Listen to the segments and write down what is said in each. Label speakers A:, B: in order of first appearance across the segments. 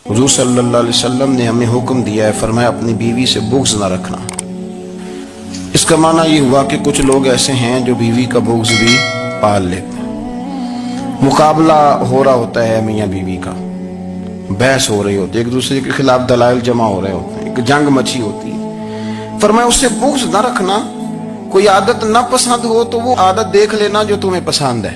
A: हुजूर सल्लल्लाहु अलैहि वसल्लम ने हमें हुक्म दिया है, फरमाया अपनी बीवी से बुग़्ज़ ना रखना। इसका माना ये हुआ कि कुछ लोग ऐसे हैं जो बीवी का बुग़्ज़ भी पाल लेते हैं। मुकाबला हो रहा होता है मियाँ बीवी का, बहस हो रही होती है, एक दूसरे के खिलाफ दलाइल जमा हो रहे होते हैं, एक जंग मची होती है। फरमाया उससे बुग़्ज़ ना रखना। कोई आदत ना पसंद हो तो वो आदत देख लेना जो तुम्हें पसंद है,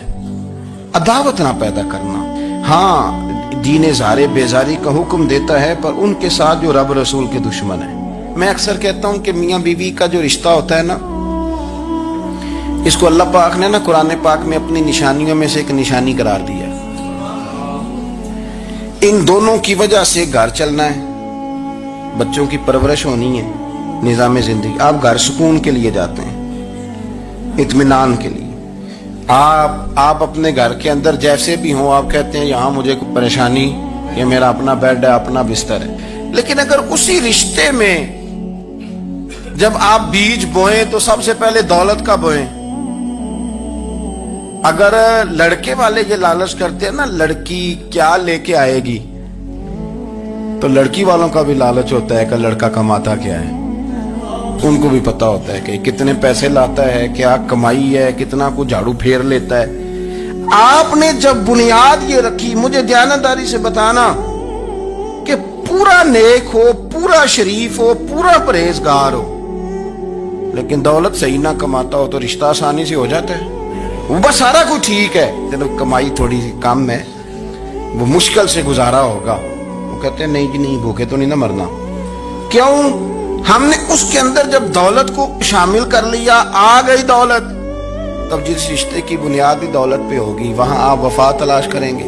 A: अदावत ना पैदा करना। हाँ, दीन ज़ारे बेजारी का हुक्म देता है, पर उनके साथ जो रब रसूल के दुश्मन है। मैं अक्सर कहता हूं कि मियाँ बीवी का जो रिश्ता होता है ना, इसको अल्लाह पाक ने ना कुरान पाक में अपनी निशानियों में से एक निशानी करार दिया। इन दोनों की वजह से घर चलना है, बच्चों की परवरिश होनी है, निज़ाम जिंदगी। आप घर सुकून के लिए जाते हैं, इत्मीनान के लिए। आप अपने घर के अंदर जैसे भी हो, आप कहते हैं यहाँ मुझे कोई परेशानी, ये मेरा अपना बेड है, अपना बिस्तर है। लेकिन अगर उसी रिश्ते में जब आप बीज बोएं तो सबसे पहले दौलत का बोएं। अगर लड़के वाले ये लालच करते हैं ना, लड़की क्या लेके आएगी, तो लड़की वालों का भी लालच होता है कि लड़का कमाता क्या है। उनको भी पता होता है कि कितने पैसे लाता है, क्या कमाई है, कितना को झाड़ू फेर लेता है। आपने जब बुनियाद ये रखी, मुझे दयानतदारी से बताना कि पूरा नेक हो, पूरा शरीफ हो, पूरा परहेजगार हो, लेकिन दौलत सही ना कमाता हो तो रिश्ता आसानी से हो जाता है। वो बस सारा कुछ ठीक है, चलो कमाई थोड़ी सी कम है, वो मुश्किल से गुजारा होगा। वो कहते हैं नहीं जी नहीं, भूखे तो नहीं ना मरना। क्यों? हमने उसके अंदर जब दौलत को शामिल कर लिया, आ गई दौलत, तब जिस रिश्ते की बुनियाद ही दौलत पे होगी, वहां आप वफा तलाश करेंगे,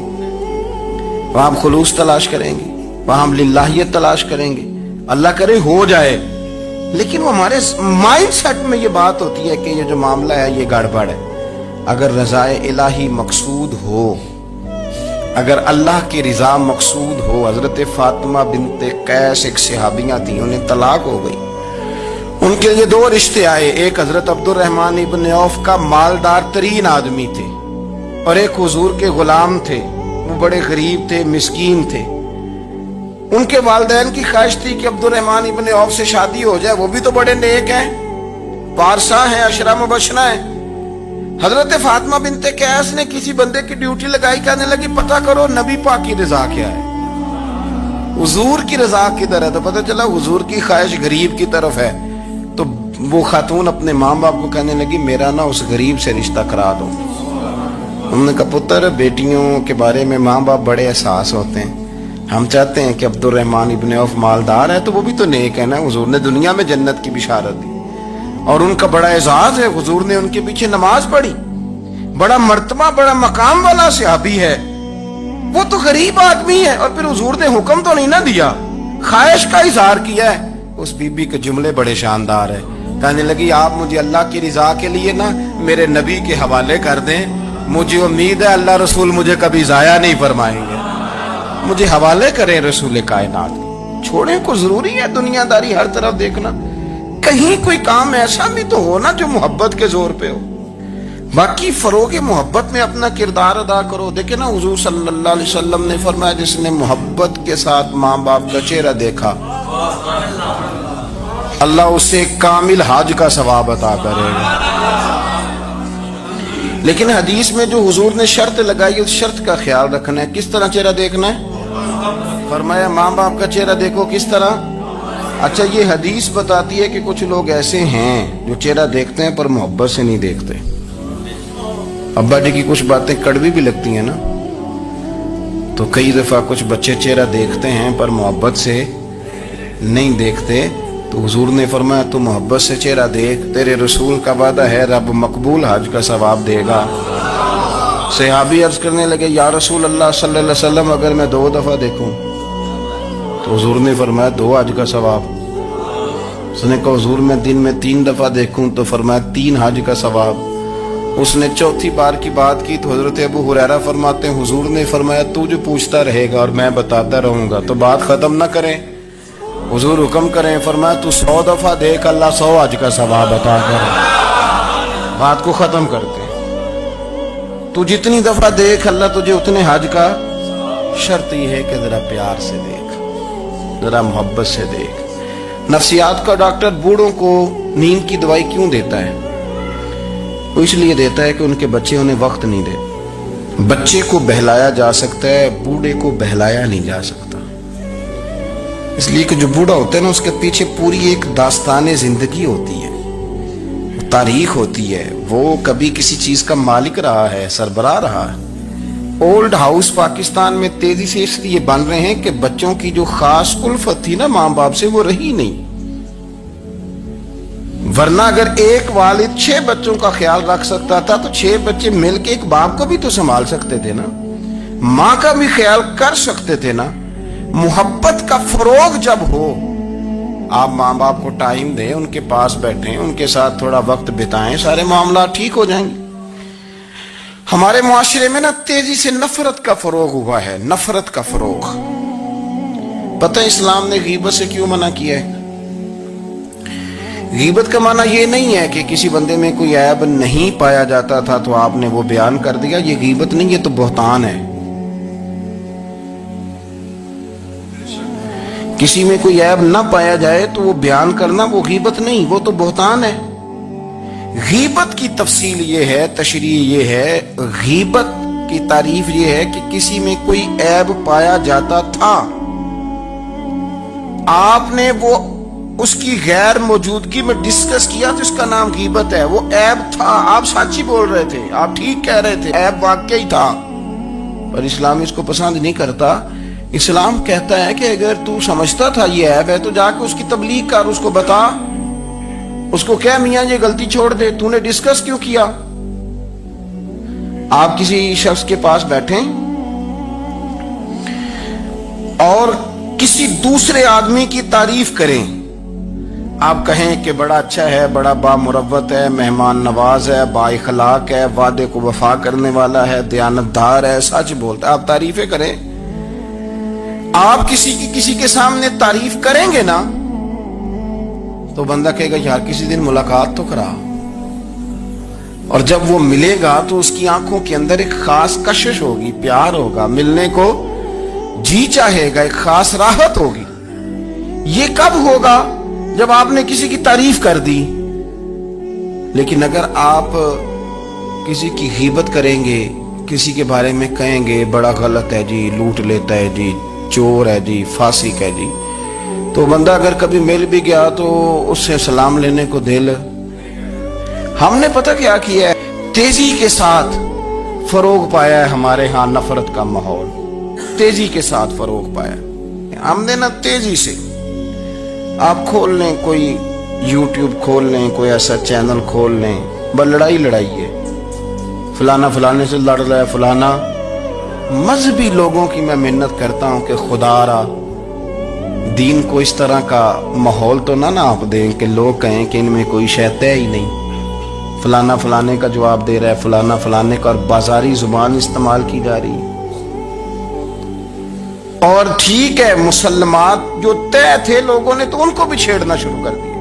A: वहां आप खुलूस तलाश करेंगे, वहां हम लिल्लाहियत तलाश करेंगे। अल्लाह करे हो जाए, लेकिन वो हमारे माइंड सेट में ये बात होती है कि ये जो मामला है ये गड़बड़ है। अगर रज़ाए इलाही मकसूद हो, अगर अल्लाह की रिजा मकसूद हो। हजरत फातिमा बिनते कैस एक सहाबियां थी, उन्हें तलाक हो गई, उनके लिए दो रिश्ते आए। एक हजरत अब्दुर्रहमान इब्न औफ का मालदार तरीन आदमी थे, और एक हुजूर के गुलाम थे, वो बड़े गरीब थे, मिस्कीन थे। उनके वालिदैन की ख्वाहिश थी कि अब्दुर्रहमान इब्न औफ से शादी हो जाए, वो भी तो बड़े नेक हैं, पारसा हैं, अशरा मुबशरा हैं। हजरत फातिमा बिनते कैस ने किसी बंदे की ड्यूटी लगाई, कहने लगी पता करो नबी पाक की रजा क्या है, हुजूर की रजा किधर है। तो पता चला हुजूर की ख्वाहिश गरीब की तरफ है। तो वो खातून अपने माँ बाप को कहने लगी मेरा ना उस गरीब से रिश्ता करा दो। उन्होंने कहा पुत्र, बेटियों के बारे में माँ बाप बड़े एहसास होते हैं, हम चाहते हैं कि अब्दुर्रहमान इब्न औफ मालदार है तो वो भी तो नेक है ना, हुजूर ने दुनिया में जन्नत की बिशारत दी और उनका बड़ा एजाज है, हुजूर ने उनके पीछे नमाज पढ़ी, बड़ा मर्तबा बड़ा मकाम वाला सहाबी है, वो तो गरीब आदमी है, और फिर हुजूर ने हुक्म तो नहीं ना दिया, ख्वाहिश का इजहार किया है। उस बीबी के जुमले बड़े शानदार है, कहने लगी आप मुझे अल्लाह की रिजा के लिए ना मेरे नबी के हवाले कर दें, मुझे उम्मीद है अल्लाह रसूल मुझे कभी जाया नहीं फरमाएंगे, मुझे हवाले करें रसूल कायनात। छोड़े को जरूरी है दुनियादारी हर तरफ देखना, कहीं कोई काम ऐसा भी तो हो ना जो मोहब्बत के जोर पे हो। बाकी फरोगे मोहब्बत में अपना किरदार अदा करो। देखे ना हुजूर सल्लल्लाहु अलैहि वसल्लम ने फरमाया जिसने मोहब्बत के साथ माँ बाप का चेहरा देखा, अल्लाह उसे कामिल हज का सवाब अता करेगा। लेकिन हदीस में जो हुजूर ने शर्त लगाई, उस शर्त का ख्याल रखना है। किस तरह चेहरा देखना है? फरमाया माँ बाप का चेहरा देखो। किस तरह? अच्छा, ये हदीस बताती है कि कुछ लोग ऐसे हैं जो चेहरा देखते हैं पर मोहब्बत से नहीं देखते। अब्बा जी की कुछ बातें कड़वी भी लगती हैं ना, तो कई दफा कुछ बच्चे चेहरा देखते हैं पर मोहब्बत से नहीं देखते। तो हुजूर ने फरमाया तू मोहब्बत से चेहरा देख, तेरे रसूल का वादा है रब मकबूल हज का सवाब देगा। सहाबी अर्ज करने लगे या रसूल अल्लाह सल्लल्लाहु अलैहि वसल्लम, अगर मैं 2 दफा देखूं? तो हुजूर ने फरमाया 2 हज का सवाब। उसने कहा हुजूर मैं दिन में 3 दफा देखूं? तो फरमाया 3 हज का सवाब। उसने चौथी बार की बात की तो हजरत अबू हुरैरा फरमाते हैं हुजूर ने फरमाया तू जो पूछता रहेगा और मैं बताता रहूंगा तो बात खत्म ना करें। हुजूर हुक्म करें, फरमाया तू 100 दफा देख, अल्लाह 100 हज का सवाब अता करे। बात को खत्म करते हैं। तू जितनी दफा देख, अल्लाह तुझे उतने हज का। शर्त यह है कि जरा प्यार से देख। जरा मोहब्बत से देख। नफ्सियात का डॉक्टर बूढ़ों को नींद की दवाई क्यों देता है? वो इसलिए देता है कि उनके बच्चे उन्हें वक्त नहीं दे। बच्चे को बहलाया जा सकता है, बूढ़े को बहलाया नहीं जा सकता। इसलिए कि जो बूढ़ा होता है ना, उसके पीछे पूरी एक दास्तान जिंदगी होती है, तारीख होती है। वो कभी किसी चीज का मालिक रहा है, सरबराह रहा है। ओल्ड हाउस पाकिस्तान में तेजी से इसलिए बन रहे हैं कि बच्चों की जो खास उल्फत थी ना मां बाप से, वो रही नहीं। वरना अगर एक वालिद 6 बच्चों का ख्याल रख सकता था तो 6 बच्चे मिलकर एक बाप को भी तो संभाल सकते थे ना, मां का भी ख्याल कर सकते थे ना। मोहब्बत का फरोग जब हो, आप मां बाप को टाइम दें, उनके पास बैठें, उनके साथ थोड़ा वक्त बिताएं, सारे मामला ठीक हो जाएंगे। हमारे मुआशरे में ना तेजी से नफरत का फरोग हुआ है, नफरत का फरोग। पता है इस्लाम ने गीबत से क्यों मना किया है? गीबत का माना ये नहीं है कि किसी बंदे में कोई ऐब नहीं पाया जाता था तो आपने वो बयान कर दिया। ये गीबत नहीं, ये तो बहतान है। किसी में कोई ऐब ना पाया जाए तो वो बयान करना वो गीबत नहीं, वो तो बहतान है। गीबत की तफसील ये है, तशरीह ये है, गीबत की तारीफ ये है कि किसी में कोई ऐब पाया जाता था, आपने वो उसकी गैर मौजूदगी में डिस्कस किया तो इसका नाम गीबत है। वो ऐब था, आप सच ही बोल रहे थे, आप ठीक कह रहे थे, ऐब वाकई था। पर इस्लाम इसको पसंद नहीं करता। इस्लाम कहता है कि अगर तू समझता था ये ऐब है तो जाके उसकी तबलीग कर, उसको बता, उसको क्या मियां ये गलती छोड़ दे, तूने डिस्कस क्यों किया? आप किसी शख्स के पास बैठे और किसी दूसरे आदमी की तारीफ करें, आप कहें कि बड़ा अच्छा है, बड़ा बामुरव्वत है, मेहमान नवाज है, बाइखलाक है, वादे को वफा करने वाला है, दयानतदार है, सच बोलता है, आप तारीफें करें। आप किसी के सामने तारीफ करेंगे ना तो बंदा कहेगा यार किसी दिन मुलाकात तो करा, और जब वो मिलेगा तो उसकी आंखों के अंदर एक खास कशिश होगी, प्यार होगा, मिलने को जी चाहेगा, एक खास राहत होगी। ये कब होगा? जब आपने किसी की तारीफ कर दी। लेकिन अगर आप किसी की गीबत करेंगे, किसी के बारे में कहेंगे बड़ा गलत है जी, लूट लेता है जी, चोर है जी, फासिक है जी, तो बंदा अगर कभी मिल भी गया तो उससे सलाम लेने को दिल। हमने पता क्या किया है, तेजी के साथ फरोग पाया है हमारे यहाँ नफरत का माहौल, तेजी के साथ फरोग पाया हमने ना। तेजी से आप खोल लें, कोई यूट्यूब खोल लें, कोई ऐसा चैनल खोल लें, बस लड़ाई है, फलाना फलाने से लड़ रहा है, फलाना। मजहबी लोगों की मैं मिन्नत करता हूं कि खुदारा दीन को इस तरह का माहौल तो ना आप दें कि लोग कहें कि इनमें कोई शैतान ही नहीं, फलाना फलाने का जवाब दे रहा है, फलाना फलाने का, और बाजारी जुबान इस्तेमाल की जा रही है। और ठीक है, मुसलमात जो तय थे लोगों ने तो उनको भी छेड़ना शुरू कर दिया,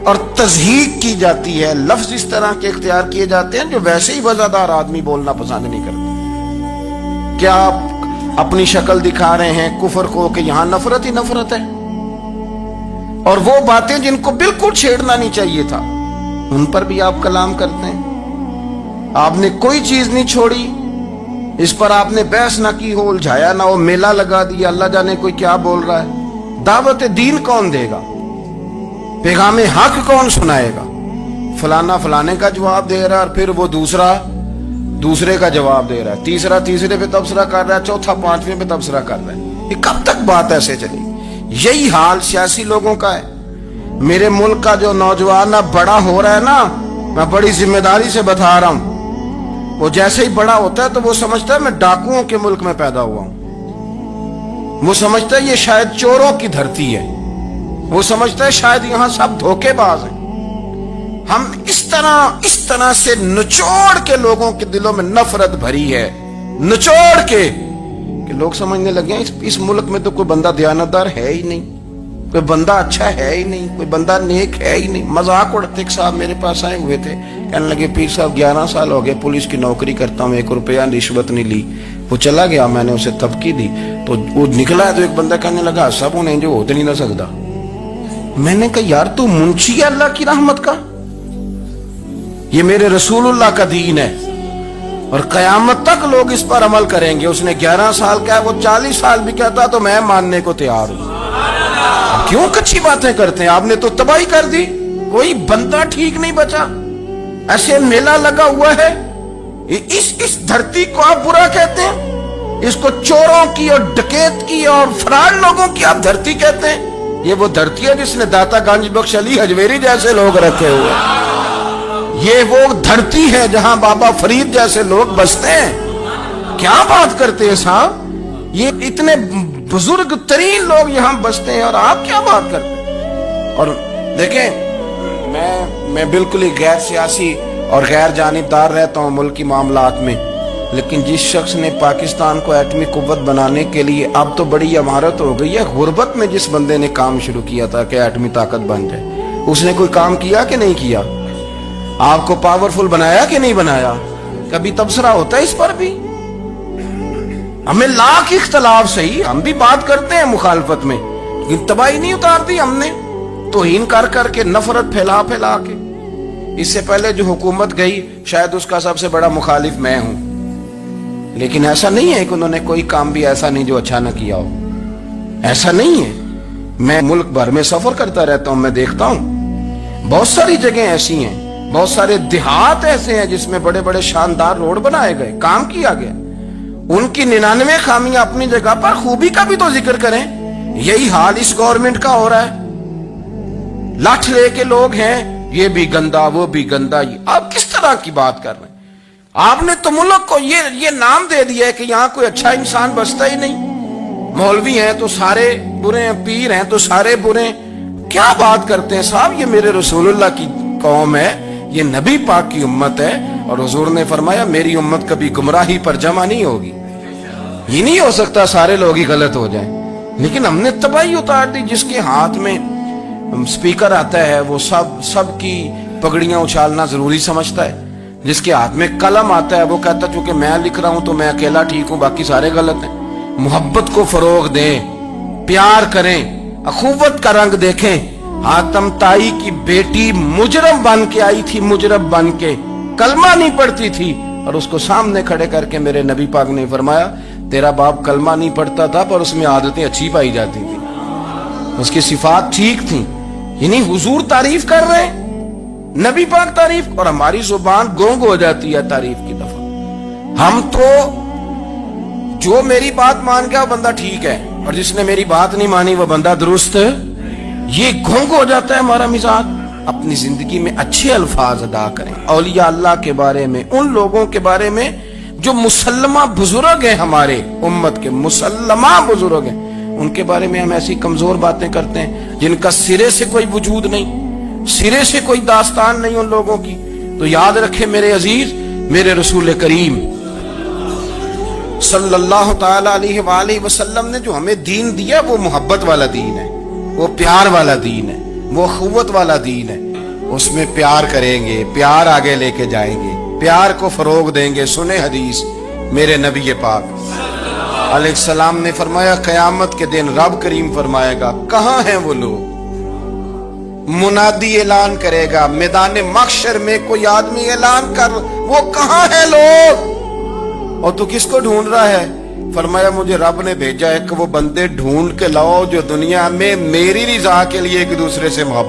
A: और तज़हीक की जाती है, लफ्ज इस तरह के इख्तियार किए जाते हैं जो वैसे ही वज़ादार आदमी बोलना पसंद नहीं करते। क्या आप अपनी शक्ल दिखा रहे हैं कुफर को कि यहां नफरत ही नफरत है, और वो बातें जिनको बिल्कुल छेड़ना नहीं चाहिए था उन पर भी आप कलाम करते हैं। आपने कोई चीज नहीं छोड़ी, इस पर आपने बहस ना की हो, उलझाया ना हो, मेला लगा दिया, अल्लाह जाने कोई क्या बोल रहा है। दावत दीन कौन देगा? पैगाम हक कौन सुनाएगा? फलाना फलाने का जवाब दे रहा है, और फिर वो दूसरे का जवाब दे रहा है, तीसरा तीसरे पे तबसरा कर रहा है, चौथा पांचवें पे तबसरा कर रहा है। ये कब तक बात ऐसे चलेगी? यही हाल सियासी लोगों का है। मेरे मुल्क का जो नौजवान अब बड़ा हो रहा है ना, मैं बड़ी जिम्मेदारी से बता रहा हूं, वो जैसे ही बड़ा होता है तो वो समझता है मैं डाकुओं के मुल्क में पैदा हुआ हूं, वो समझता है ये शायद चोरों की धरती है, वो समझता है शायद यहां सब धोखेबाज हैं। हम इस तरह से निचोड़ के लोगों के दिलों में नफरत भरी है, निचोड़ के कि लोग समझने लगे हैं इस मुल्क में तो कोई बंदा दयानतदार है ही नहीं, کوئی بندہ اچھا ہے ہی نہیں, کوئی بندہ نیک ہے ہی نہیں. مذاق اڑاتے ایک صاحب میرے پاس آئے ہوئے تھے, کہنے لگے پیر صاحب 11 سال ہو گئے پولیس کی نوکری کرتا ہوں, 1 روپیہ رشوت نہیں لی. وہ چلا گیا, میں نے اسے تبکی دی تو وہ نکلا ہے تو ایک بندہ کہنے لگا سب انہیں جو ہوتے نہیں نہ سکتا. میں نے کہا یار تو منشی ہے اللہ کی رحمت کا, یہ میرے رسول اللہ کا دین ہے اور قیامت تک لوگ اس پر عمل کریں گے. اس نے 11 سال کہا, وہ 40 سال بھی کہتا تو میں ماننے کو تیار ہوں. کیوں کچھی باتیں کرتے ہیں, آپ نے تو تباہی کر دی, کوئی بندہ ٹھیک نہیں بچا. ایسے میلہ لگا ہوا ہے, اس دھرتی کو آپ برا کہتے ہیں, اس کو چوروں کی اور ڈکیت کی اور فرار لوگوں کی آپ دھرتی کہتے ہیں. یہ وہ دھرتی ہے جس نے داتا گنج بخش علی حجویری جیسے لوگ رکھے ہوئے. یہ وہ دھرتی ہے جہاں بابا فرید جیسے لوگ بستے ہیں. کیا بات کرتے ہیں صاحب, یہ اتنے بزرگ ترین لوگ یہاں بستے ہیں اور آپ کیا بات کرتے ہیں. اور دیکھیں میں بالکل ہی غیر سیاسی اور غیر جانبدار رہتا ہوں ملکی معاملات میں, لیکن جس شخص نے پاکستان کو ایٹمی قوت بنانے کے لیے, اب تو بڑی عمارت ہو گئی ہے, غربت میں جس بندے نے کام شروع کیا تھا کہ ایٹمی طاقت بن جائے, اس نے کوئی کام کیا کہ نہیں کیا؟ آپ کو پاورفل بنایا کہ نہیں بنایا؟ کبھی تبصرہ ہوتا ہے اس پر بھی؟ ہمیں لاکھ اختلاف صحیح, ہم بھی بات کرتے ہیں مخالفت میں, لیکن تباہی نہیں اتارتی ہم نے, توہین کر کر کے, نفرت پھیلا پھیلا کے. اس سے پہلے جو حکومت گئی شاید اس کا سب سے بڑا مخالف میں ہوں, لیکن ایسا نہیں ہے کہ انہوں نے کوئی کام بھی ایسا نہیں جو اچھا نہ کیا ہو. ایسا نہیں ہے. میں ملک بھر میں سفر کرتا رہتا ہوں, میں دیکھتا ہوں بہت ساری جگہیں ایسی ہیں, بہت سارے دیہات ایسے ہیں جس میں بڑے بڑے شاندار روڈ بنائے گئے, کام کیا گیا. ان کی 99 خامیاں اپنی جگہ پر, خوبی کا بھی تو ذکر کریں. یہی حال اس گورنمنٹ کا ہو رہا ہے. لاٹھ لے کے لوگ ہیں, یہ بھی گندا وہ بھی گندا. آپ کس طرح کی بات کر رہے ہیں؟ آپ نے تو ملک کو یہ نام دے دیا ہے کہ یہاں کوئی اچھا انسان بستا ہی نہیں. مولوی ہیں تو سارے برے ہیں, پیر ہیں تو سارے برے ہیں. کیا بات کرتے ہیں صاحب, یہ میرے رسول اللہ کی قوم ہے, یہ نبی پاک کی امت ہے, اور حضور نے فرمایا میری امت کبھی گمراہی پر جمع نہیں ہوگی. یہ نہیں ہو سکتا سارے لوگ ہی غلط ہو جائیں, لیکن ہم نے تباہی اتار دی. جس کے ہاتھ میں سپیکر آتا ہے وہ سب کی پگڑیاں اچھالنا ضروری سمجھتا ہے. جس کے ہاتھ میں قلم آتا ہے وہ کہتا ہے چونکہ میں لکھ رہا ہوں تو میں اکیلا ٹھیک ہوں, باقی سارے غلط ہیں. محبت کو فروغ دیں, پیار کریں, اخوت کا رنگ دیکھیں. حاتم طائی کی بیٹی مجرم بن کے آئی تھی, مجرم بن کے, کلمہ نہیں پڑھتی تھی, اور اس کو سامنے کھڑے کر کے میرے نبی پاک نے فرمایا تیرا باپ کلمہ نہیں پڑھتا تھا پر اس میں عادتیں اچھی پائی جاتی تھی, اس کی صفات ٹھیک تھیں. یعنی حضور تعریف کر رہے ہیں, نبی پاک تعریف, اور ہماری زبان گونگ ہو جاتی ہے تعریف کی دفعہ. ہم تو جو میری بات مان گیا وہ بندہ ٹھیک ہے, اور جس نے میری بات نہیں مانی وہ بندہ درست, یہ گونگ ہو جاتا ہے ہمارا مزاج. اپنی زندگی میں اچھے الفاظ ادا کریں اولیاء اللہ کے بارے میں, ان لوگوں کے بارے میں جو مسلمہ بزرگ ہیں, ہمارے امت کے مسلمہ بزرگ ہیں, ان کے بارے میں ہم ایسی کمزور باتیں کرتے ہیں جن کا سرے سے کوئی وجود نہیں, سرے سے کوئی داستان نہیں ان لوگوں کی. تو یاد رکھیں میرے عزیز, میرے رسول کریم صلی اللہ تعالی علیہ وآلہ وسلم نے جو ہمیں دین دیا وہ محبت والا دین ہے, وہ پیار والا دین ہے, وہ اخوت والا دین ہے. اس میں پیار کریں گے, پیار آگے لے کے جائیں گے, پیار کو فروغ دیں گے. سنیں حدیث میرے نبی پاک علیہ السلام نے فرمایا قیامت کے دن رب کریم فرمائے گا کہاں ہیں وہ لوگ. منادی اعلان کرے گا میدان محشر میں, کوئی آدمی اعلان کر وہ کہاں ہیں لوگ, اور تو کس کو ڈھونڈ رہا ہے؟ فرمایا مجھے رب نے بھیجا ہے کہ وہ بندے ڈھونڈ کے لاؤ جو دنیا میں میری رضا کے لیے ایک دوسرے سے محبت